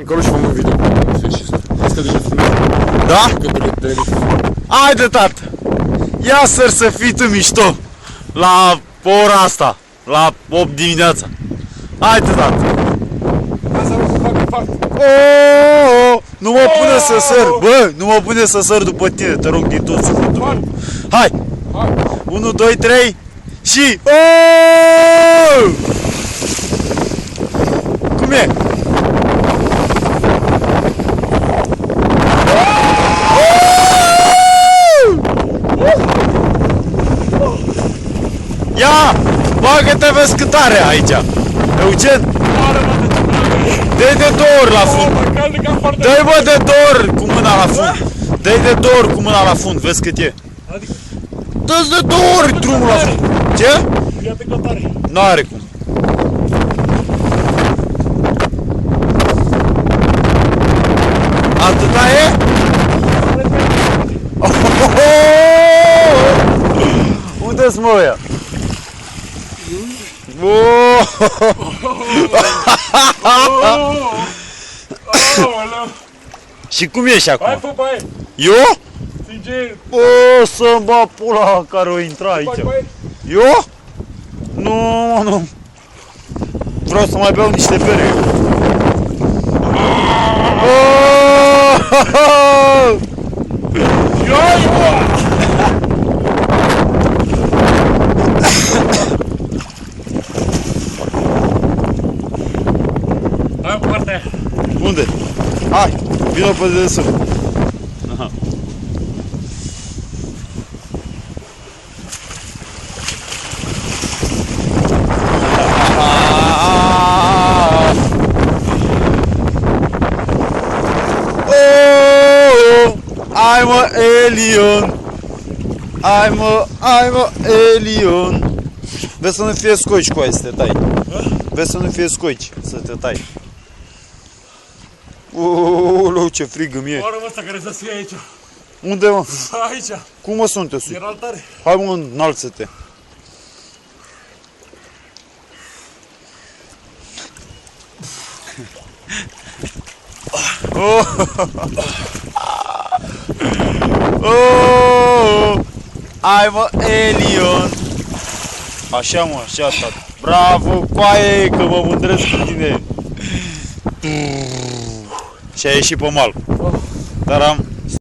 Încolo și facem un video. Vezi că deja filmez. Da? Că de telefon. Haide, tată! Ia să fii tu mișto la ora asta, la 8 dimineața. Haide, tată! Asta nu fac infarct. Oh, nu mă pune să săr, bă, nu mă pune să săr după tine, te rog din tot sufletul meu. Hai! Hai. 1, 2, 3 și... Oh! Cum e? Ia! Bagă-te vezi câtare aici! Eugen! Dă-i de două ori la fund! Dă-i bă de două ori cu mâna la fund! Dă-i de două ori cu mâna la fund, vezi cât e! Dă-ți de două ori drumul la fund! Ce? N-are cum! Atâta e? Unde-s mă ăia? Și cum ești acum? Hai, pai! Eu? Sincer! O să-mi bag pula care o intra aici. Eu? Nu. Vreau să mai beau niște bere. Hai, partea aia! Unde? Hai, vină pe dedesubt. Aha. Oh, I'm a alien. I'm a alien. Vezi să nu fie scoici cu aia să te tai. Vezi să nu fie scoici să te tai. Uuu, ce frig îmi e. Oară ăsta care să fie aici. Unde, mă? Aici. Cum mă sunt te sui? Era altare. Hai, mă, înalță-te. Oh, I'm a alien. Așa, mă, așa, tată. Bravo, coaie, că mă mândresc cu tine. Și a ieșit pe mal. Dar am